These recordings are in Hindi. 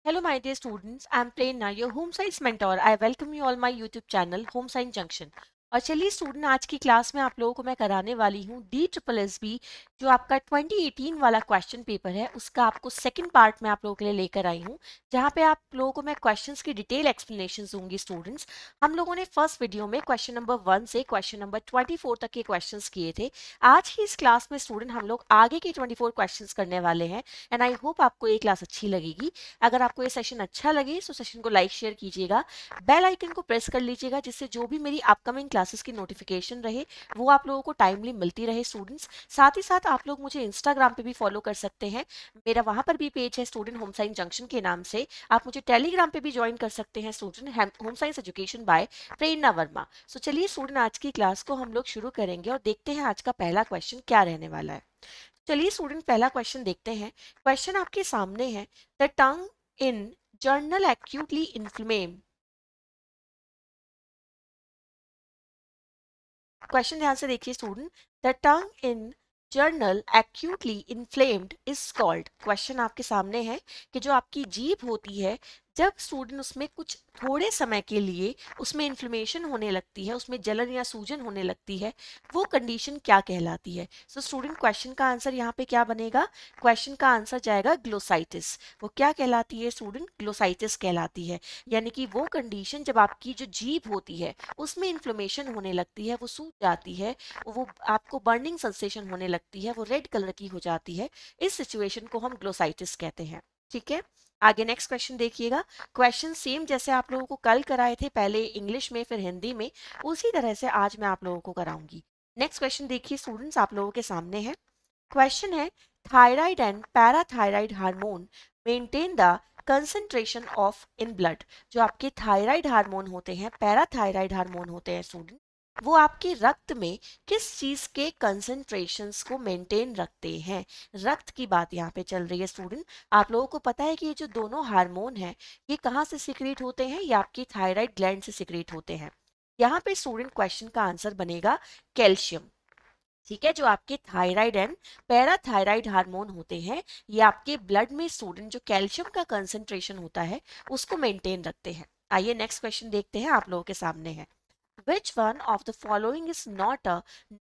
Hello, my dear students. I am Prerna, your home science mentor. I welcome you all my YouTube channel, Home Science Junction. और चलिए स्टूडेंट, आज की क्लास में आप लोगों को मैं कराने वाली हूँ DSSB जो आपका 2018 वाला क्वेश्चन पेपर है उसका आपको सेकंड पार्ट में आप लोगों के लिए लेकर आई हूँ, जहाँ पे आप लोगों को मैं क्वेश्चंस की डिटेल एक्सप्लेनेशन दूंगी। स्टूडेंट्स, हम लोगों ने फर्स्ट वीडियो में क्वेश्चन नंबर 1 से क्वेश्चन नंबर 24 तक के क्वेश्चंस किए थे। आज की इस क्लास में स्टूडेंट हम लोग आगे के 24 क्वेश्चंस करने वाले हैं एंड आई होप आपको ये क्लास अच्छी लगेगी। अगर आपको ये सेशन अच्छा लगे तो सेशन को लाइक शेयर कीजिएगा, बेल आइकन को प्रेस कर लीजिएगा, जिससे जो भी मेरी अपकमिंग क्लासेस की नोटिफिकेशन रहे वो आप लोगों को टाइमली मिलती रहे। स्टूडेंट्स, साथ ही साथ आप लोग मुझे इंस्टाग्राम पे भी फॉलो कर सकते हैं। मेरा वहां पर भी पेज है स्टूडेंट होम साइंस जंक्शन के नाम से। आप मुझे टेलीग्राम पे भी ज्वाइन कर सकते हैं, student home science education by Prerna Verma. So चलिए स्टूडेंट, आज की क्लास को हम लोग शुरू करेंगे और देखते हैं आज का पहला क्वेश्चन क्या रहने वाला है। चलिए स्टूडेंट, पहला क्वेश्चन देखते हैं। क्वेश्चन आपके सामने है, the tongue in journal actually inflame. Question ध्यान से देखिए student, the tongue in journal actually inflamed is called. Question आपके सामने है कि जो आपकी जीभ होती है, जब स्टूडेंट उसमें कुछ थोड़े समय के लिए उसमें इन्फ्लेमेशन होने लगती है, उसमें जलन या सूजन होने लगती है, वो कंडीशन क्या कहलाती है। सो स्टूडेंट, क्वेश्चन का आंसर यहाँ पे क्या बनेगा? क्वेश्चन का आंसर जाएगा ग्लोसाइटिस। वो क्या कहलाती है स्टूडेंट? ग्लोसाइटिस कहलाती है। यानी कि वो कंडीशन जब आपकी जो जीभ होती है उसमें इन्फ्लेमेशन होने लगती है, वो सूज जाती है, वो आपको बर्निंग सेंसेशन होने लगती है, वो रेड कलर की हो जाती है, इस सिचुएशन को हम ग्लोसाइटिस कहते हैं। ठीक है, आगे नेक्स्ट क्वेश्चन देखिएगा। क्वेश्चन सेम जैसे आप लोगों को कल कराए थे, पहले इंग्लिश में फिर हिंदी में, उसी तरह से आज मैं आप लोगों को कराऊंगी। नेक्स्ट क्वेश्चन देखिए स्टूडेंट्स, आप लोगों के सामने है। क्वेश्चन है, thyroid and parathyroid hormone maintain the concentration of in blood. जो आपके थायराइड हार्मोन होते हैं, पैराथायराइड हार्मोन होते हैं स्टूडेंट, वो आपके रक्त में किस चीज के कंसंट्रेशंस को मेंटेन रखते हैं। रक्त की बात यहाँ पे चल रही है स्टूडेंट। आप लोगों को पता है कि ये जो दोनों हार्मोन हैं ये कहाँ से सिक्रीट होते हैं? ये आपकी थायराइड ग्लैंड से सिक्रीट होते हैं। यहाँ पे स्टूडेंट क्वेश्चन का आंसर बनेगा कैल्शियम। ठीक है, जो आपके थायराइड एंड पैराथायराइड हार्मोन होते हैं, ये आपके ब्लड में स्टूडेंट जो कैल्शियम का कंसंट्रेशन होता है उसको मेंटेन रखते हैं। आइए नेक्स्ट क्वेश्चन देखते हैं, आप लोगों के सामने है। Which one of the following is not a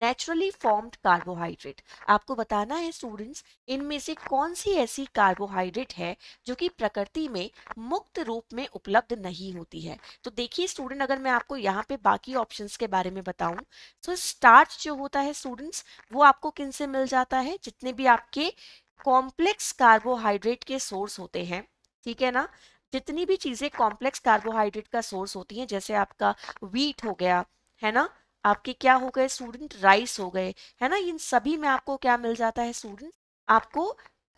naturally formed carbohydrate? आपको बताना है स्टूडेंट्स, इनमें से कौन सी ऐसी कार्बोहाइड्रेट है जो कि प्रकृति में मुक्त रूप में उपलब्ध नहीं होती है। तो देखिए स्टूडेंट, अगर मैं आपको यहाँ पे बाकी ऑप्शंस के बारे में बताऊं तो स्टार्च जो होता है स्टूडेंट्स, वो आपको किन से मिल जाता है? जितने भी आपके कॉम्प्लेक्स कार्बोहाइड्रेट के सोर्स होते हैं, ठीक है ना, जितनी भी चीजें कॉम्प्लेक्स कार्बोहाइड्रेट का सोर्स होती हैं, जैसे आपका व्हीट हो गया, है ना, आपके क्या हो गए स्टूडेंट, राइस हो गए, है ना, इन सभी में आपको क्या मिल जाता है स्टूडेंट? आपको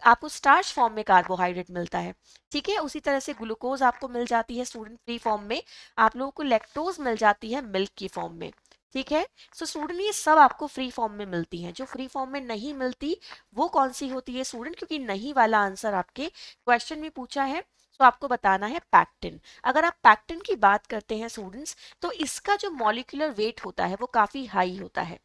आपको स्टार्च फॉर्म में कार्बोहाइड्रेट मिलता है। ठीक है, उसी तरह से ग्लूकोज आपको मिल जाती है स्टूडेंट फ्री फॉर्म में। आप लोगों को लैक्टोज मिल जाती है मिल्क की फॉर्म में। ठीक है, सो स्टूडेंट ये सब आपको फ्री फॉर्म में मिलती हैं। जो फ्री फॉर्म में नहीं मिलती वो कौन सी होती है स्टूडेंट? क्योंकि नहीं वाला आंसर आपके क्वेश्चन में पूछा है, तो आपको बताना है पैक्टिन। अगर आप पैक्टिन की बात करते हैं स्टूडेंट्स, तो इसका जो मॉलिक्यूलर वेट होता है वो काफी हाई होता है।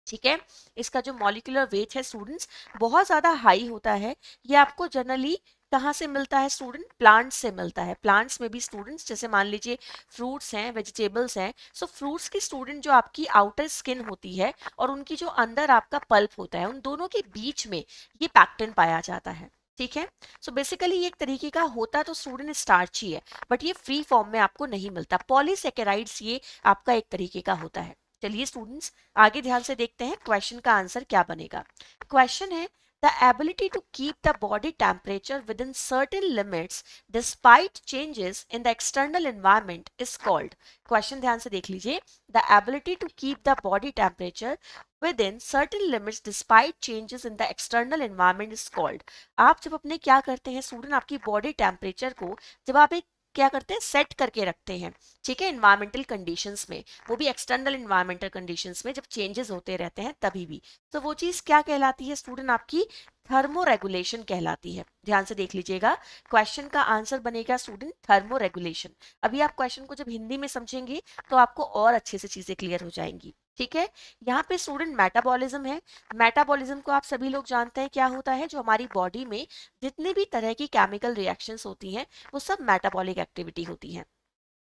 ठीक है, इसका जो मॉलिक्यूलर वेट है स्टूडेंट्स बहुत ज्यादा हाई होता है। ये आपको जनरली कहाँ से मिलता है स्टूडेंट? प्लांट्स से मिलता है। प्लांट्स में भी स्टूडेंट्स जैसे मान लीजिए फ्रूट्स हैं, वेजिटेबल्स हैं, सो फ्रूट्स की स्टूडेंट जो आपकी आउटर स्किन होती है और उनकी जो अंदर आपका पल्प होता है, उन दोनों के बीच में ये पैक्टिन पाया जाता है। ठीक है, सो बेसिकली ये एक तरीके का होता तो स्टूडेंट स्टार्च ही है, बट ये फ्री फॉर्म में आपको नहीं मिलता। पॉलीसेकेराइड्स ये आपका एक तरीके का होता है। चलिए स्टूडेंट्स, आगे ध्यान से देखते हैं क्वेश्चन का आंसर क्या बनेगा। क्वेश्चन है, the ability to keep the body temperature within certain limits despite changes in the external environment is called. Question ध्यान से देख लीजिए, द ability to keep the body टेम्परेचर within certain limits despite changes in the external environment is called। आप जब अपने क्या करते हैं स्टूडेंट, आपकी बॉडी टेम्परेचर को जब आप एक क्या करते हैं, सेट करके रखते हैं, ठीक है, इन्वायरमेंटल कंडीशंस में, वो भी एक्सटर्नल इन्वायरमेंटल कंडीशंस में जब चेंजेस होते रहते हैं तभी भी, तो वो चीज क्या कहलाती है स्टूडेंट? आपकी थर्मो रेगुलेशन कहलाती है। ध्यान से देख लीजिएगा, क्वेश्चन का आंसर बनेगा स्टूडेंट थर्मो रेगुलेशन। अभी आप क्वेश्चन को जब हिंदी में समझेंगे तो आपको और अच्छे से चीजें क्लियर हो जाएंगी। ठीक है। यहाँ पे स्टूडेंट मेटाबॉलिज्म है। मेटाबॉलिज्म को आप सभी लोग जानते हैं क्या होता है, जो हमारी बॉडी में जितनी भी तरह की केमिकल रिएक्शंस होती हैं वो सब मेटाबॉलिक एक्टिविटी होती हैं।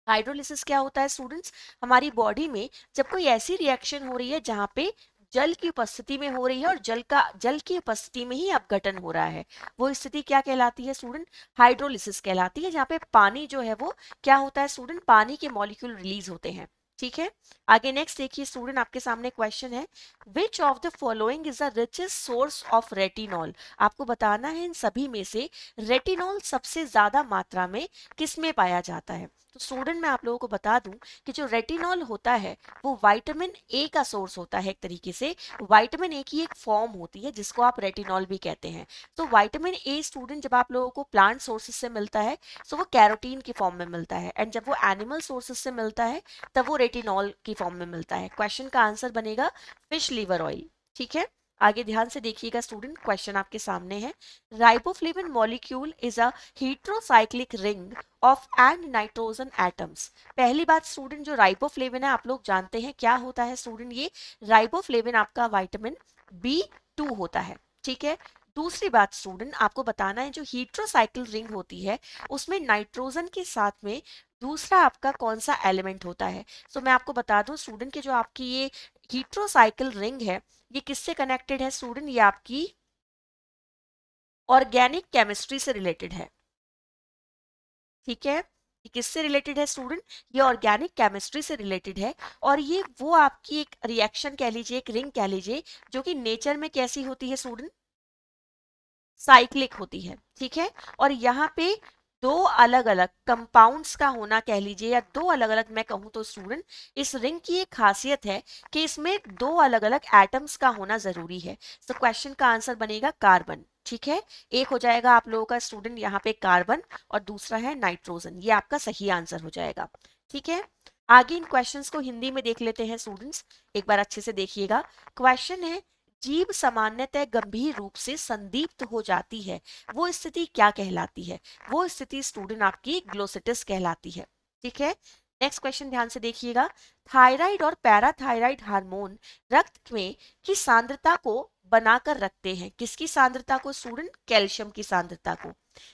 हाइड्रोलिसिस क्या होता है स्टूडेंट्स, हमारी बॉडी में जब कोई ऐसी रिएक्शन हो रही है जहाँ पे जल की उपस्थिति में हो रही है और जल की उपस्थिति में ही अपघटन हो रहा है, वो स्थिति क्या कहलाती है स्टूडेंट, हाइड्रोलिसिस कहलाती है, जहाँ पे पानी जो है वो क्या होता है स्टूडेंट, पानी के मॉलिक्यूल रिलीज होते हैं। ठीक है, आगे नेक्स्ट देखिए स्टूडेंट, आपके सामने क्वेश्चन है, which of the following is the richest source of retinol. आपको बताना है इन सभी में से रेटिनॉल सबसे ज्यादा मात्रा में किस में पाया जाता है। तो स्टूडेंट मैं आप लोगों को बता दूं कि जो रेटिनॉल होता है वो विटामिन ए का सोर्स होता है, एक तरीके से विटामिन ए की एक फॉर्म होती है जिसको आप रेटिनॉल भी कहते हैं। तो विटामिन ए स्टूडेंट जब आप लोगों को प्लांट सोर्सेज से मिलता है तो वो कैरोटीन की फॉर्म में मिलता है, एंड जब वो एनिमल सोर्सेज से मिलता है तब वो रेटिनॉल की फॉर्म में मिलता है। क्वेश्चन का आंसर बनेगा फिश लीवर ऑयल। ठीक है, आगे ध्यान से देखिएगा स्टूडेंट, क्वेश्चन आपके सामने है, riboflavin molecule is a heterocyclic ring of and nitrogen atoms. पहली बात स्टूडेंट, जो राइबोफ्लेविन है आप लोग जानते हैं क्या होता है स्टूडेंट, ये राइबोफ्लेविन आपका विटामिन B2 होता है। ठीक है, दूसरी बात स्टूडेंट आपको बताना है, जो हेटेरोसाइक्लिक रिंग होती है उसमें नाइट्रोजन के साथ में दूसरा आपका कौन सा एलिमेंट होता है। तो मैं आपको बता दूं स्टूडेंट कि जो आपकी ये हेटेरोसाइक्लिक रिंग है ये किससे कनेक्टेड है स्टूडेंट, ये आपकी ऑर्गेनिक केमिस्ट्री से रिलेटेड है। ठीक है, ये किससे रिलेटेड है स्टूडेंट, ये ऑर्गेनिक केमिस्ट्री से रिलेटेड है, और ये वो आपकी एक रिएक्शन कह लीजिए, एक रिंग कह लीजिए, जो कि नेचर में कैसी होती है स्टूडेंट, साइक्लिक होती है। ठीक है, और यहाँ पे दो अलग अलग कंपाउंड्स का होना कह लीजिए, या दो अलग अलग मैं कहूँ तो स्टूडेंट इस रिंग की एक खासियत है कि इसमें दो अलग अलग एटम्स का होना जरूरी है। तो क्वेश्चन का आंसर बनेगा कार्बन। ठीक है, एक हो जाएगा आप लोगों का स्टूडेंट यहाँ पे कार्बन और दूसरा है नाइट्रोजन, ये आपका सही आंसर हो जाएगा। ठीक है, आगे इन क्वेश्चंस को हिंदी में देख लेते हैं स्टूडेंट्स, एक बार अच्छे से देखिएगा। क्वेश्चन है, जीभ सामान्यतः गंभीर रूप से संदीप्त हो जाती है, वो स्थिति क्या कहलाती है। वो स्थिति स्टूडेंट आपकी ग्लोसिटिस कहलाती है। ठीक है, नेक्स्ट क्वेश्चन ध्यान से देखिएगा, थायराइड और पैराथायराइड हार्मोन रक्त में की सांद्रता को बनाकर रखते हैं, किसकी सांद्रता को स्टूडेंट, कैल्शियम की सांद्रता को।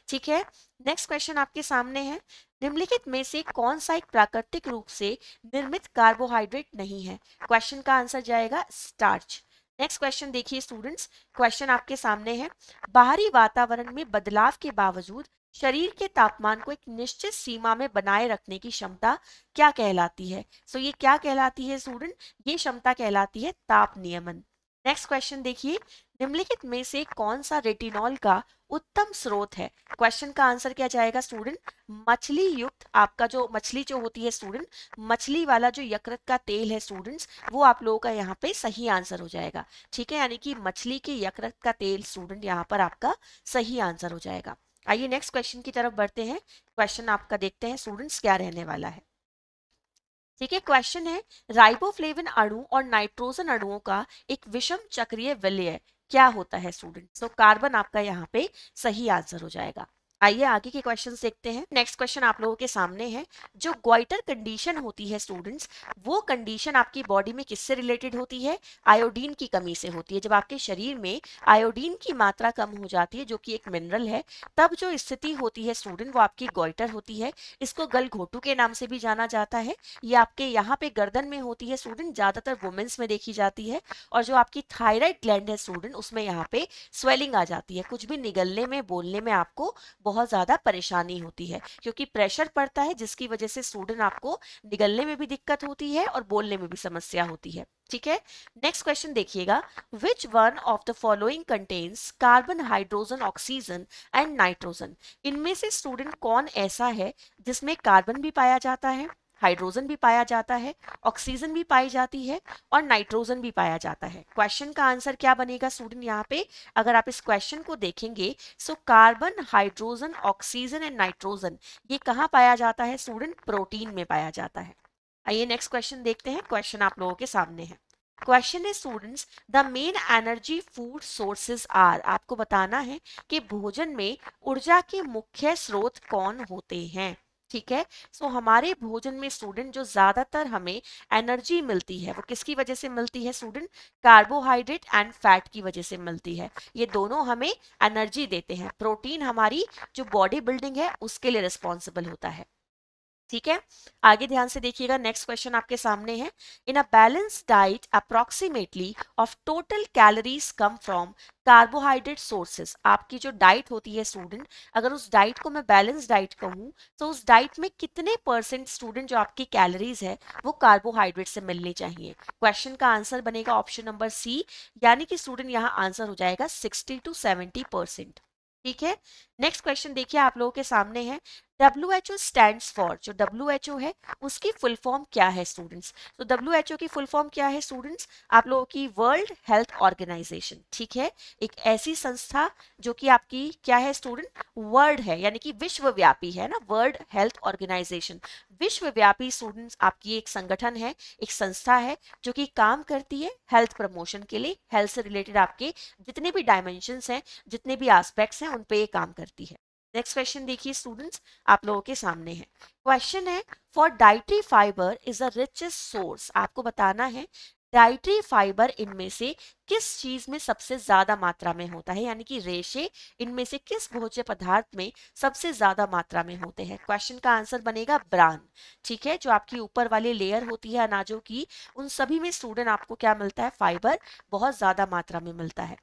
ठीक है, नेक्स्ट क्वेश्चन आपके सामने है, निम्नलिखित में से कौन सा एक प्राकृतिक रूप से निर्मित कार्बोहाइड्रेट नहीं है। क्वेश्चन का आंसर जाएगा स्टार्च। नेक्स्ट क्वेश्चन देखिए स्टूडेंट्स, क्वेश्चन आपके सामने है, बाहरी वातावरण में बदलाव के बावजूद शरीर के तापमान को एक निश्चित सीमा में बनाए रखने की क्षमता क्या कहलाती है। सो ये क्या कहलाती है स्टूडेंट, ये क्षमता कहलाती है ताप नियमन। नेक्स्ट क्वेश्चन देखिए, निम्नलिखित में से कौन सा रेटिनॉल का उत्तम स्रोत है। क्वेश्चन का आंसर क्या जाएगा स्टूडेंट, मछली युक्त आपका जो मछली जो होती है स्टूडेंट, मछली वाला जो यकृत का तेल है स्टूडेंट्स, वो आप लोगों का यहाँ पे सही आंसर हो जाएगा। ठीक है, यानी कि मछली के यकृत का तेल स्टूडेंट यहाँ पर आपका सही आंसर हो जाएगा। आइए नेक्स्ट क्वेश्चन की तरफ बढ़ते हैं, क्वेश्चन आपका देखते हैं स्टूडेंट्स क्या रहने वाला है। ठीक है, क्वेश्चन है, राइबोफ्लेविन अणु और नाइट्रोजन अणुओं का एक विषम चक्रीय विलय क्या होता है स्टूडेंट। सो कार्बन आपका यहाँ पे सही आंसर हो जाएगा। आइए आगे के क्वेश्चन देखते हैं। नेक्स्ट क्वेश्चन आप लोगों के सामने है, जो ग्वाइटर कंडीशन होती है स्टूडेंट्स, वो कंडीशन आपकी बॉडी में किससे रिलेटेड होती है, आयोडीन की कमी से होती है। जब आपके शरीर में आयोडीन की मात्रा कम हो जाती है, जो कि एक मिनरल है, तब जो स्थिति होती है स्टूडेंट वो आपकी ग्वाइटर होती है। इसको गलघोटू के नाम से भी जाना जाता है। ये आपके यहाँ पे गर्दन में होती है स्टूडेंट, ज्यादातर वुमेन्स में देखी जाती है। और जो आपकी थायराइड ग्लैंड है स्टूडेंट, उसमें यहाँ पे स्वेलिंग आ जाती है, कुछ भी निगलने में बोलने में आपको बहुत ज्यादा परेशानी होती है, क्योंकि प्रेशर पड़ता है जिसकी वजह से स्टूडेंट आपको निगलने में भी दिक्कत होती है और बोलने में भी समस्या होती है। ठीक है, नेक्स्ट क्वेश्चन देखिएगा, which one of the following contains carbon, hydrogen, oxygen and nitrogen. इनमें से स्टूडेंट कौन ऐसा है जिसमें कार्बन भी पाया जाता है, हाइड्रोजन भी पाया जाता है, ऑक्सीजन भी पाई जाती है और नाइट्रोजन भी पाया जाता है। क्वेश्चन का आंसर क्या बनेगा स्टूडेंट, यहाँ पे अगर आप इस क्वेश्चन को देखेंगे, so carbon, hydrogen, oxygen and nitrogen ये कहाँ पाया जाता है स्टूडेंट, प्रोटीन में पाया जाता है। आइए नेक्स्ट क्वेश्चन देखते हैं, क्वेश्चन आप लोगों के सामने है। क्वेश्चन है students, the main energy food sources are. आपको बताना है कि भोजन में ऊर्जा के मुख्य स्रोत कौन होते हैं। ठीक है। सो हमारे भोजन में स्टूडेंट जो ज्यादातर हमें एनर्जी मिलती है वो किसकी वजह से मिलती है स्टूडेंट? कार्बोहाइड्रेट एंड फैट की वजह से मिलती है। ये दोनों हमें एनर्जी देते हैं। प्रोटीन हमारी जो बॉडी बिल्डिंग है उसके लिए रिस्पॉन्सिबल होता है। ठीक है, आगे ध्यान से देखिएगा। नेक्स्ट क्वेश्चन आपके सामने है, in a balance diet approximately of total calories come from carbohydrate sources. आपकी जो डाइट होती है स्टूडेंट, अगर उस डाइट को मैं बैलेंस डाइट कहूँ तो उस डाइट में कितने परसेंट स्टूडेंट जो आपकी कैलोरीज है वो कार्बोहाइड्रेट से मिलनी चाहिए? क्वेश्चन का आंसर बनेगा ऑप्शन नंबर सी, यानी कि स्टूडेंट यहाँ आंसर हो जाएगा 60 to 70%। ठीक है, नेक्स्ट क्वेश्चन देखिए आप लोगों के सामने है, WHO स्टैंड्स फॉर, जो WHO है उसकी फुल फॉर्म क्या है स्टूडेंट्स? तो WHO की फुल फॉर्म क्या है स्टूडेंट्स? आप लोगों की वर्ल्ड हेल्थ ऑर्गेनाइजेशन। ठीक है, एक ऐसी संस्था जो कि आपकी क्या है स्टूडेंट? वर्ल्ड है, यानी कि विश्वव्यापी है ना, वर्ल्ड हेल्थ ऑर्गेनाइजेशन। विश्वव्यापी स्टूडेंट्स आपकी एक संगठन है, एक संस्था है जो कि काम करती है हेल्थ प्रमोशन के लिए। हेल्थ से रिलेटेड आपके जितने भी डायमेंशंस हैं, जितने भी एस्पेक्ट्स हैं, उन पे ये काम करती है। नेक्स्ट क्वेश्चन देखिए स्टूडेंट्स, आप लोगों के सामने है। क्वेश्चन है, for dietary fibre is the richest source. आपको बताना है डाइटरी फाइबर इनमें से किस चीज में सबसे ज्यादा मात्रा में होता है, यानी कि रेशे इनमें से किस भोज्य पदार्थ में सबसे ज्यादा मात्रा में होते हैं? क्वेश्चन का आंसर बनेगा ब्रान। ठीक है, जो आपकी ऊपर वाली लेयर होती है अनाजों की, उन सभी में स्टूडेंट आपको क्या मिलता है? फाइबर बहुत ज्यादा मात्रा में मिलता है।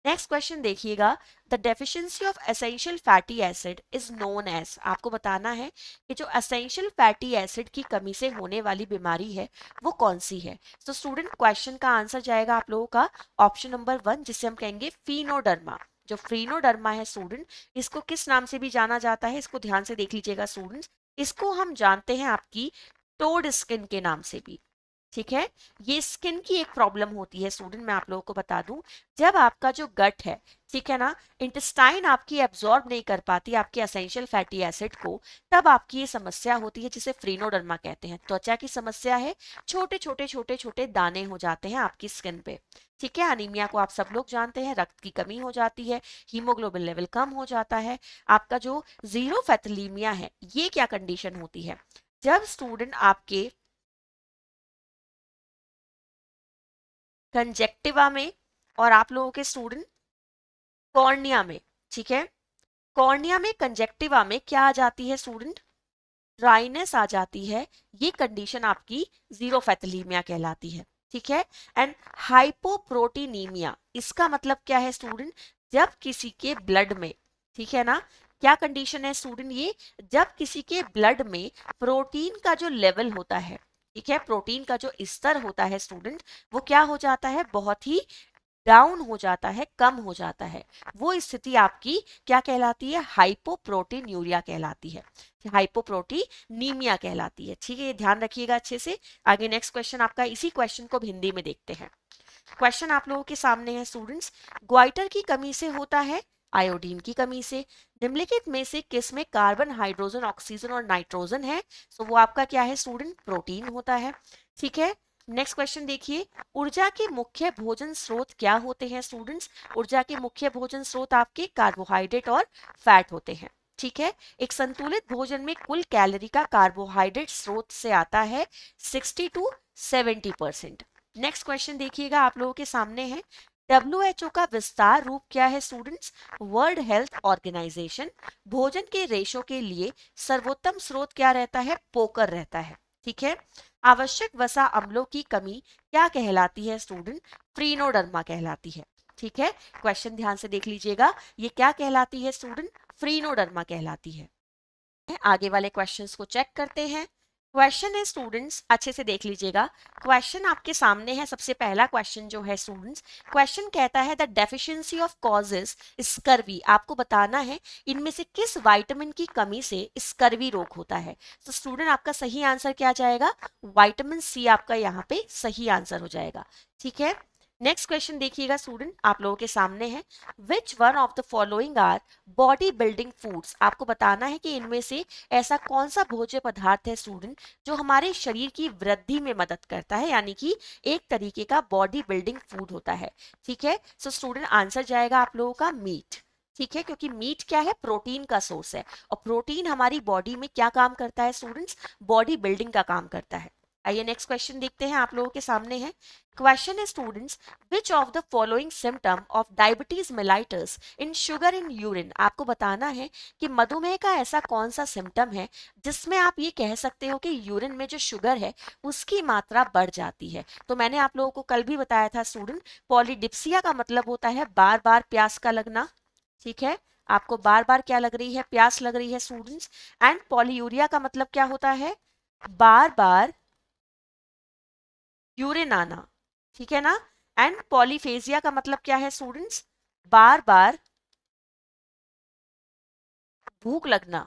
नेक्स्ट क्वेश्चन देखिएगा, the deficiency of essential fatty acid is known as. आपको बताना है कि जो एसेंशियल फैटी एसिड की कमी से होने वाली बीमारी है वो कौन सी है? तो स्टूडेंट क्वेश्चन का आंसर जाएगा आप लोगों का ऑप्शन नंबर 1, जिसे हम कहेंगे फीनोडर्मा। जो फ्रीनोडर्मा है स्टूडेंट, इसको किस नाम से भी जाना जाता है? इसको ध्यान से देख लीजिएगा स्टूडेंट्स, इसको हम जानते हैं आपकी टोड स्किन के नाम से भी। ठीक है, ये स्किन की एक प्रॉब्लम होती है स्टूडेंट, मैं आप लोगों को बता दूं, जब आपका जो गट है, ठीक है ना, इंटेस्टाइन आपकी एब्जॉर्ब नहीं कर पाती आपके एसेंशियल फैटी एसिड को, तब आपकी ये समस्या होती है जिसे फ्रीनोडर्मा कहते हैं। त्वचा की समस्या है, छोटे छोटे छोटे छोटे दाने हो जाते हैं आपकी स्किन पे। ठीक है, अनीमिया को आप सब लोग जानते हैं, रक्त की कमी हो जाती है, हीमोग्लोबिन लेवल कम हो जाता है। आपका जो जीरोफेथलीमिया है, ये क्या कंडीशन होती है? जब स्टूडेंट आपके कंजेक्टिवा में और आप लोगों के स्टूडेंट कॉर्निया में, ठीक है, कॉर्निया में कंजेक्टिवा में क्या आ जाती है स्टूडेंट? ड्राइनेस आ जाती है। ये कंडीशन आपकी जीरोफेथलीमिया कहलाती है। ठीक है, एंड हाइपोप्रोटीनीमिया, इसका मतलब क्या है स्टूडेंट? जब किसी के ब्लड में, ठीक है ना, क्या कंडीशन है स्टूडेंट? ये जब किसी के ब्लड में प्रोटीन का जो लेवल होता है, ठीक है, प्रोटीन का जो स्तर होता है स्टूडेंट, वो क्या हो जाता है? बहुत ही डाउन हो जाता है, कम हो जाता है। वो स्थिति आपकी क्या कहलाती है? हाइपोप्रोटीनयूरिया कहलाती है, हाइपोप्रोटीनीमिया कहलाती है। ठीक है, ये ध्यान रखिएगा अच्छे से। आगे नेक्स्ट क्वेश्चन आपका, इसी क्वेश्चन को हिंदी में देखते हैं। क्वेश्चन आप लोगों के सामने है स्टूडेंट्स, ग्वाइटर की कमी से होता है आयोडीन की कमी से, निम्नलिखित में से किस में कार्बन, हाइड्रोजन, ऑक्सीजन और नाइट्रोजन है? तो वो आपका क्या है स्टूडेंट? प्रोटीन होता है। ठीक है, नेक्स्ट क्वेश्चन देखिए, ऊर्जा के मुख्य भोजन स्रोत क्या होते हैं स्टूडेंट्स? ऊर्जा के मुख्य भोजन स्रोत आपके कार्बोहाइड्रेट और फैट होते हैं। ठीक है, एक संतुलित भोजन में कुल कैलोरी का कार्बोहाइड्रेट स्रोत से आता है 60 to 70%। नेक्स्ट क्वेश्चन देखिएगा आप लोगों के सामने है, WHO का विस्तार रूप क्या है स्टूडेंट्स? World health organisation. भोजन के रेशो के लिए सर्वोत्तम स्रोत क्या रहता है? पोकर रहता है। ठीक है, आवश्यक वसा अम्लों की कमी क्या कहलाती है स्टूडेंट? फ्रीनोडर्मा कहलाती है। ठीक है, क्वेश्चन ध्यान से देख लीजिएगा, ये क्या कहलाती है स्टूडेंट? फ्रीनोडर्मा कहलाती है। आगे वाले क्वेश्चंस को चेक करते हैं। क्वेश्चन है स्टूडेंट्स, अच्छे से देख लीजिएगा, क्वेश्चन आपके सामने है। सबसे पहला क्वेश्चन जो है स्टूडेंट्स, क्वेश्चन कहता है the deficiency of causes scurvy. आपको बताना है इनमें से किस विटामिन की कमी से स्कर्वी रोग होता है। तो स्टूडेंट आपका सही आंसर क्या जाएगा? विटामिन सी आपका यहाँ पे सही आंसर हो जाएगा। ठीक है, नेक्स्ट क्वेश्चन देखिएगा स्टूडेंट, आप लोगों के सामने है, which one of the following our body building foods. आपको बताना है कि इनमें से ऐसा कौन सा भोज्य पदार्थ है स्टूडेंट जो हमारे शरीर की वृद्धि में मदद करता है, यानी कि एक तरीके का बॉडी बिल्डिंग फूड होता है। ठीक है, सो स्टूडेंट आंसर जाएगा आप लोगों का मीट। ठीक है, क्योंकि मीट क्या है, प्रोटीन का सोर्स है, और प्रोटीन हमारी बॉडी में क्या काम करता है स्टूडेंट्स, बॉडी बिल्डिंग का काम करता है। आइए नेक्स्ट क्वेश्चन देखते हैं, आप लोगों के सामने है क्वेश्चन है students, which of the following symptom of diabetes mellitus in sugar in urine. आपको बताना है कि मधुमेह का ऐसा कौन सा सिम्टम है जिसमें आप ये कह सकते हो कि यूरिन में जो शुगर है उसकी मात्रा बढ़ जाती है। तो मैंने आप लोगों को कल भी बताया था स्टूडेंट, पॉलीडिप्सिया का मतलब होता है बार बार प्यास का लगना, ठीक है, आपको बार बार क्या लग रही है, प्यास लग रही है स्टूडेंट्स। एंड पॉलीयूरिया का मतलब क्या होता है, बार बार यूरिन आना, ठीक है ना। एंड पॉलीफेजिया का मतलब क्या है स्टूडेंट्स, बार बार भूख लगना,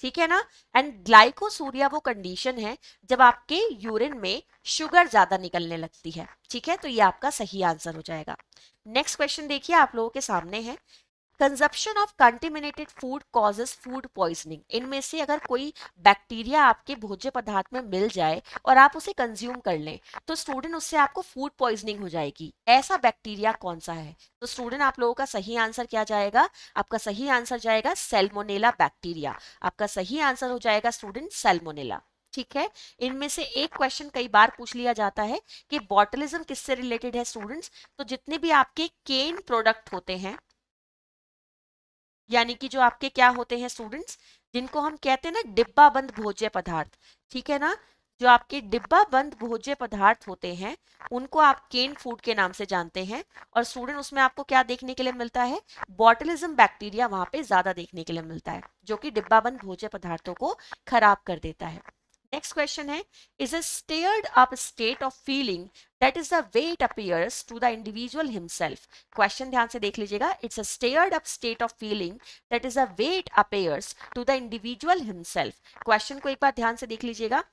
ठीक है ना। एंड ग्लाइकोसूरिया वो कंडीशन है जब आपके यूरिन में शुगर ज्यादा निकलने लगती है, ठीक है, तो ये आपका सही आंसर हो जाएगा। नेक्स्ट क्वेश्चन देखिए, आप लोगों के सामने है, consumption of contaminated food causes food poisoning. इनमें से अगर कोई बैक्टीरिया आपके भोज्य पदार्थ में मिल जाए और आप उसे कंज्यूम कर लें तो स्टूडेंट उससे आपको फूड पॉइजनिंग हो जाएगी, ऐसा बैक्टीरिया कौन सा है। तो स्टूडेंट आप लोगों का सही आंसर क्या जाएगा, आपका सही आंसर जाएगा सैल्मोनेला बैक्टीरिया, आपका सही आंसर हो जाएगा स्टूडेंट सैल्मोनेला, ठीक है। इनमें से एक क्वेश्चन कई बार पूछ लिया जाता है कि बॉटलिज्म किससे रिलेटेड है स्टूडेंट्स, तो जितने भी आपके केन प्रोडक्ट होते हैं, यानी कि जो आपके क्या होते हैं स्टूडेंट्स, जिनको हम कहते हैं ना डिब्बा बंद भोज्य पदार्थ, ठीक है ना, जो आपके डिब्बा बंद भोज्य पदार्थ होते हैं उनको आप केन फूड के नाम से जानते हैं। और स्टूडेंट उसमें आपको क्या देखने के लिए मिलता है, बॉटलिज्म बैक्टीरिया वहां पे ज्यादा देखने के लिए मिलता है, जो कि डिब्बा बंद भोज्य पदार्थों को खराब कर देता है। नेक्स्ट क्वेश्चन है, is a stirred up state of feeling that is the way it appears to the individual himself। Question ध्यान से देख लीजिएगा, it's a stirred up state of feeling that is the way it appears to the individual himself। Question को एक बार ध्यान से देख लीजिएगा,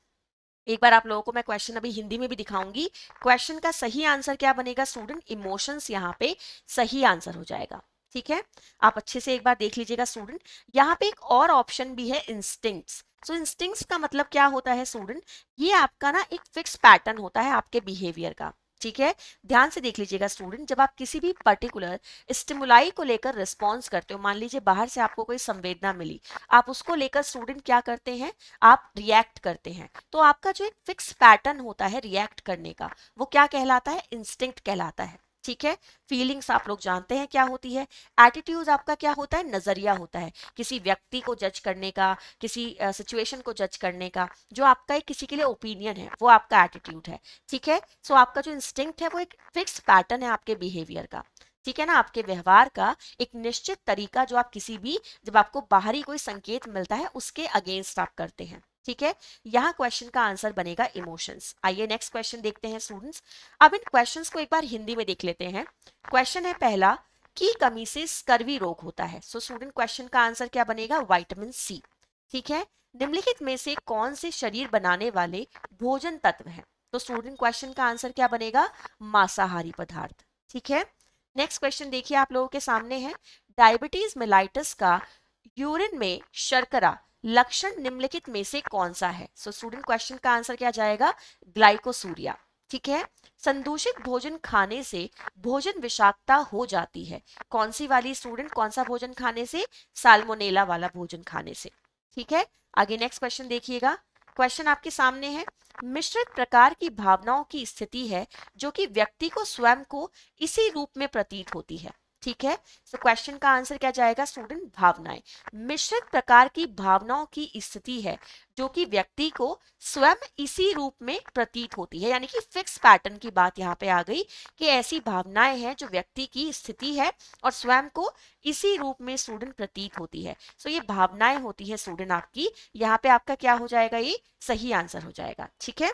एक बार आप लोगों को मैं क्वेश्चन अभी हिंदी में भी दिखाऊंगी। क्वेश्चन का सही आंसर क्या बनेगा स्टूडेंट, इमोशंस यहाँ पे सही आंसर हो जाएगा, ठीक है। आप अच्छे से एक बार देख लीजिएगा स्टूडेंट, यहाँ पे एक और ऑप्शन भी है इंस्टिंक्ट्स। सो इंस्टिंक्ट्स का मतलब क्या होता है स्टूडेंट, ये आपका ना एक फिक्स पैटर्न होता है आपके बिहेवियर का, ठीक है। ध्यान से देख लीजिएगा स्टूडेंट, जब आप किसी भी पर्टिकुलर स्टिमुलाई को लेकर रिस्पॉन्स करते हो, मान लीजिए बाहर से आपको कोई संवेदना मिली, आप उसको लेकर स्टूडेंट क्या करते हैं, आप रिएक्ट करते हैं, तो आपका जो एक फिक्स पैटर्न होता है रिएक्ट करने का वो क्या कहलाता है, इंस्टिंक्ट कहलाता है, ठीक है। फीलिंग्स आप लोग जानते हैं क्या होती है, एटीट्यूड आपका क्या होता है, नजरिया होता है किसी व्यक्ति को जज करने का, किसी सिचुएशन को जज करने का, जो आपका एक किसी के लिए ओपिनियन है वो आपका एटीट्यूड है, ठीक है। सो आपका जो इंस्टिंक्ट है वो एक फिक्स पैटर्न है आपके बिहेवियर का, ठीक है ना, आपके व्यवहार का एक निश्चित तरीका जो आप किसी भी, जब आपको बाहरी कोई संकेत मिलता है उसके अगेंस्ट आप करते हैं, ठीक है। यहाँ क्वेश्चन का आंसर बनेगा इमोशंस। आइए नेक्स्ट क्वेश्चन देखते हैं स्टूडेंट्स, अब इन क्वेश्चंस को एक बार हिंदी में देख लेते हैं। क्वेश्चन है पहला, की कमी से स्कर्वी रोग होता है। सो स्टूडेंट क्वेश्चन का आंसर क्या बनेगा, विटामिन सी, ठीक है। निम्नलिखित में से कौन से शरीर बनाने वाले भोजन तत्व हैं, तो स्टूडेंट क्वेश्चन का आंसर क्या बनेगा, मांसाहारी पदार्थ, ठीक है। नेक्स्ट क्वेश्चन देखिए आप लोगों के सामने है, डायबिटीज मेलाइटस का यूरिन में शर्करा लक्षण निम्नलिखित में से कौन सा है। सो स्टूडेंट क्वेश्चन का आंसर क्या जाएगा, ग्लाइकोसूरिया, ठीक है। संदूषित भोजन खाने से भोजन विषाक्तता हो जाती है, कौन सी वाली स्टूडेंट, कौन सा भोजन खाने से, साल्मोनेला वाला भोजन खाने से, ठीक है। आगे नेक्स्ट क्वेश्चन देखिएगा, क्वेश्चन आपके सामने है, मिश्रित प्रकार की भावनाओं की स्थिति है जो कि व्यक्ति को स्वयं को इसी रूप में प्रतीत होती है, ठीक है। सो क्वेश्चन का आंसर क्या जाएगा स्टूडेंट, भावनाएं। मिश्रित प्रकार की भावनाओं की स्थिति है जो कि व्यक्ति को स्वयं इसी रूप में प्रतीत होती है, यानी कि फिक्स पैटर्न की बात यहाँ पे आ गई कि ऐसी भावनाएं हैं जो व्यक्ति की स्थिति है और स्वयं को इसी रूप में स्टूडेंट प्रतीत होती है। सो ये भावनाएं होती है स्टूडेंट आपकी, यहाँ पे आपका क्या हो जाएगा, ये सही आंसर हो जाएगा, ठीक है।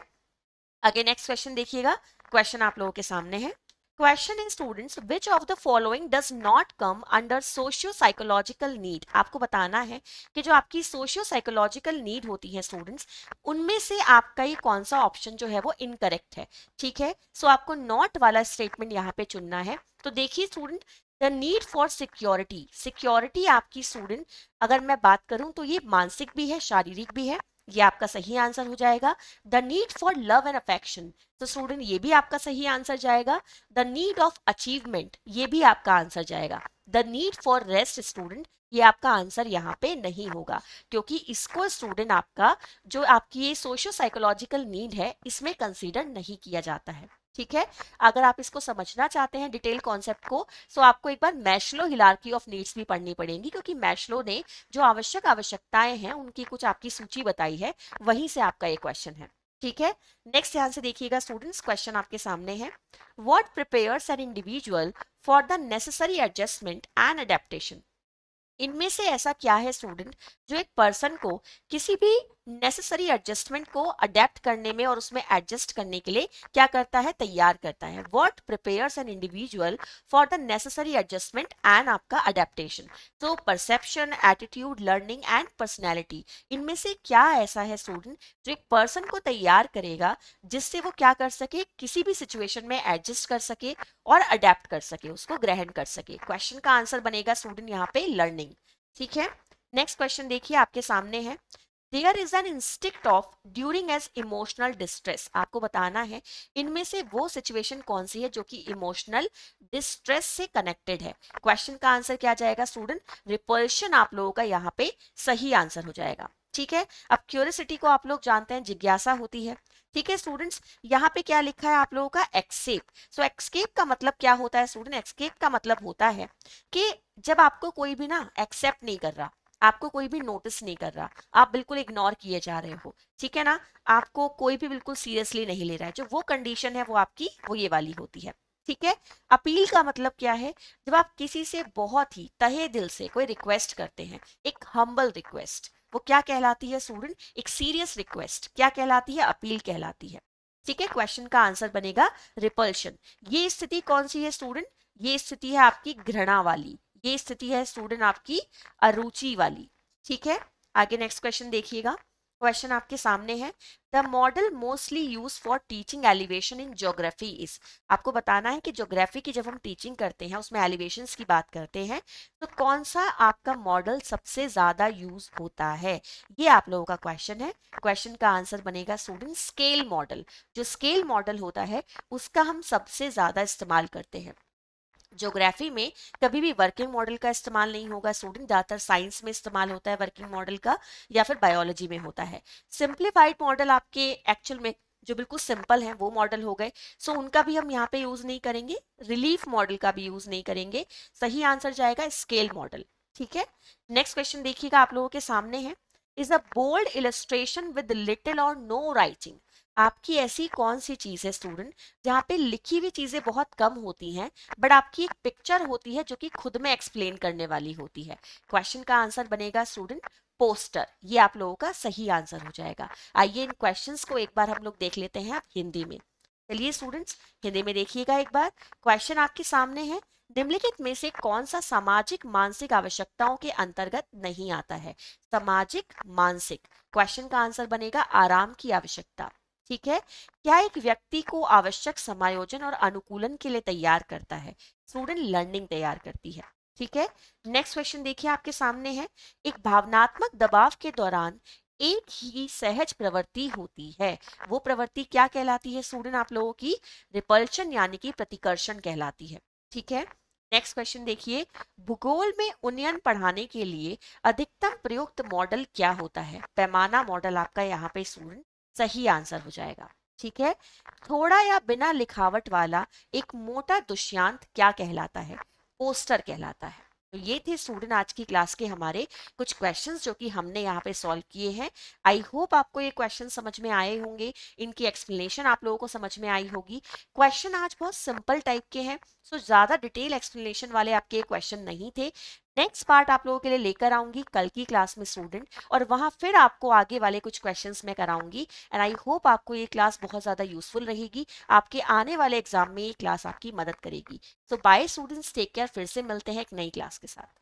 आगे नेक्स्ट क्वेश्चन देखिएगा, क्वेश्चन आप लोगों के सामने है, question in students, which of the following does not come under socio psychological need. आपको बताना है कि जो आपकी सोशियो साइकोलॉजिकल नीड होती है स्टूडेंट्स, उनमें से आपका ये कौन सा ऑप्शन जो है वो इनकरेक्ट है, ठीक है। सो आपको नॉट वाला स्टेटमेंट यहाँ पे चुनना है। तो देखिए student, the need for security, security आपकी स्टूडेंट अगर मैं बात करूं तो ये मानसिक भी है, शारीरिक भी है, ये आपका सही आंसर हो जाएगा। The need for love and affection, तो स्टूडेंट ये भी आपका सही आंसर जाएगा। द नीड ऑफ अचीवमेंट, ये भी आपका आंसर जाएगा। The need for rest student, ये आपका आंसर यहाँ पे नहीं होगा, क्योंकि इसको स्टूडेंट आपका जो आपकी ये सोशो साइकोलॉजिकल नीड है इसमें कंसीडर नहीं किया जाता है। ठीक है, अगर आप इसको समझना चाहते हैं डिटेल कॉन्सेप्ट को, तो आपको एक बार मैस्लो हिरार्की ऑफ नीड्स भी पढ़नी पड़ेगी, क्योंकि मैस्लो ने जो आवश्यकताएं हैं उनकी कुछ आपकी सूची बताई है, वहीं से आपका ये क्वेश्चन है। ठीक है, नेक्स्ट ध्यान से देखिएगा स्टूडेंट्स, क्वेश्चन आपके सामने है, what prepares an individual for the necessary adjustment and adaptation. इनमें से ऐसा क्या है स्टूडेंट जो एक पर्सन को किसी भी नेसेसरी एडजस्टमेंट को अडेप्ट करने में और उसमें एडजस्ट करने के लिए क्या करता है, तैयार करता है। What prepares an individual for the necessary adjustment and आपका अडेप्टेशन। तो perception, attitude, learning and personality, इनमें से क्या ऐसा है स्टूडेंट जो एक पर्सन को तैयार करेगा जिससे वो क्या कर सके, किसी भी सिचुएशन में एडजस्ट कर सके और अडेप्ट कर सके, उसको ग्रहण कर सके। क्वेश्चन का आंसर बनेगा स्टूडेंट यहाँ पे लर्निंग। ठीक है, नेक्स्ट क्वेश्चन देखिए आपके सामने है, there is an instinct of during as emotional distress. आपको बताना है इनमें से वो सिचुएशन कौन सी है जो कि इमोशनल डिस्ट्रेस से कनेक्टेड है। क्वेश्चन का आंसर क्या जाएगा स्टूडेंट, रिपल्शन आप लोगों का यहाँ पे सही आंसर हो जाएगा। ठीक है, अब क्यूरियोसिटी को आप लोग जानते हैं, जिज्ञासा होती है। ठीक है स्टूडेंट्स, यहाँ पे क्या लिखा है आप लोगों का, एक्सेप। सो एक्सकेप का मतलब क्या होता है स्टूडेंट, एक्सकेप का मतलब होता है कि जब आपको कोई भी ना एक्सेप्ट नहीं कर रहा, आपको कोई भी नोटिस नहीं कर रहा, आप बिल्कुल इग्नोर किए जा रहे हो, ठीक है ना, आपको कोई भी बिल्कुल सीरियसली नहीं ले रहा है, जो वो कंडीशन है वो आपकी वो ये वाली होती है। ठीक है, अपील का मतलब क्या है, जब आप किसी से बहुत ही तहे दिल से कोई रिक्वेस्ट करते हैं, एक हम्बल रिक्वेस्ट, वो क्या कहलाती है स्टूडेंट, एक सीरियस रिक्वेस्ट क्या कहलाती है, अपील कहलाती है। ठीक है, क्वेश्चन का आंसर बनेगा रिपल्शन। ये स्थिति कौन सी है स्टूडेंट, ये स्थिति है आपकी घृणा वाली, ये स्थिति है स्टूडेंट आपकी अरुचि वाली। ठीक है, आगे नेक्स्ट क्वेश्चन देखिएगा, क्वेश्चन आपके सामने है, the model mostly use for teaching elevation in geography is. आपको बताना है कि ज्योग्राफी की जब हम टीचिंग करते हैं उसमें एलिवेशंस की बात करते हैं, तो कौन सा आपका मॉडल सबसे ज्यादा यूज होता है, ये आप लोगों का क्वेश्चन है। क्वेश्चन का आंसर बनेगा स्टूडेंट स्केल मॉडल। जो स्केल मॉडल होता है उसका हम सबसे ज्यादा इस्तेमाल करते हैं। ज्योग्राफी में कभी भी वर्किंग मॉडल का इस्तेमाल नहीं होगा स्टूडेंट, ज्यादातर साइंस में इस्तेमाल होता है वर्किंग मॉडल का, या फिर बायोलॉजी में होता है। सिंप्लीफाइड मॉडल आपके एक्चुअल में जो बिल्कुल सिंपल है वो मॉडल हो गए, सो उनका भी हम यहाँ पे यूज नहीं करेंगे, रिलीफ मॉडल का भी यूज नहीं करेंगे। सही आंसर जाएगा स्केल मॉडल। ठीक है, नेक्स्ट क्वेश्चन देखिएगा आप लोगों के सामने है, is a bold illustration with little or no writing. आपकी ऐसी कौन सी चीज है स्टूडेंट जहाँ पे लिखी हुई चीजें बहुत कम होती हैं, बट आपकी एक पिक्चर होती है जो कि खुद में एक्सप्लेन करने वाली होती है। क्वेश्चन का आंसर बनेगा स्टूडेंट पोस्टर, ये आप लोगों का सही आंसर हो जाएगा। आइए इन क्वेश्चंस को एक बार हम लोग देख लेते हैं हिंदी में। चलिए स्टूडेंट्स, हिंदी में देखिएगा एक बार, क्वेश्चन आपके सामने है, निम्नलिखित में से कौन सा सामाजिक मानसिक आवश्यकताओं के अंतर्गत नहीं आता है। सामाजिक मानसिक, क्वेश्चन का आंसर बनेगा आराम की आवश्यकता। ठीक है, क्या एक व्यक्ति को आवश्यक समायोजन और अनुकूलन के लिए तैयार करता है, स्टूडेंट लर्निंग तैयार करती है। ठीक है, नेक्स्ट क्वेश्चन देखिए आपके सामने है, एक भावनात्मक दबाव के दौरान एक ही सहज प्रवृत्ति होती है, वो प्रवृत्ति क्या कहलाती है स्टूडेंट आप लोगों की, रिपल्शन यानी कि प्रतिकर्षण कहलाती है। ठीक है, नेक्स्ट क्वेश्चन देखिए, भूगोल में उन्नयन पढ़ाने के लिए अधिकतम प्रयुक्त मॉडल क्या होता है। पैमाना मॉडल आपका यहाँ पे स्टूडेंट सही आंसर हो जाएगा। ठीक है, थोड़ा या बिना लिखावट वाला एक मोटा दुष्यंत क्या कहलाता है, पोस्टर कहलाता है। तो ये थे स्टूडेंट आज की क्लास के हमारे कुछ क्वेश्चंस जो कि हमने यहाँ पे सॉल्व किए हैं। आई होप आपको ये क्वेश्चन समझ में आए होंगे, इनकी एक्सप्लेनेशन आप लोगों को समझ में आई होगी। क्वेश्चन आज बहुत सिंपल टाइप के हैं, सो ज्यादा डिटेल एक्सप्लेनेशन वाले आपके क्वेश्चन नहीं थे। नेक्स्ट पार्ट आप लोगों के लिए लेकर आऊंगी कल की क्लास में स्टूडेंट, और वहां फिर आपको आगे वाले कुछ क्वेश्चंस मैं कराऊंगी। एंड आई होप आपको ये क्लास बहुत ज्यादा यूजफुल रहेगी, आपके आने वाले एग्जाम में ये क्लास आपकी मदद करेगी। सो बाय स्टूडेंट्स, टेक केयर, फिर से मिलते हैं एक नई क्लास के साथ।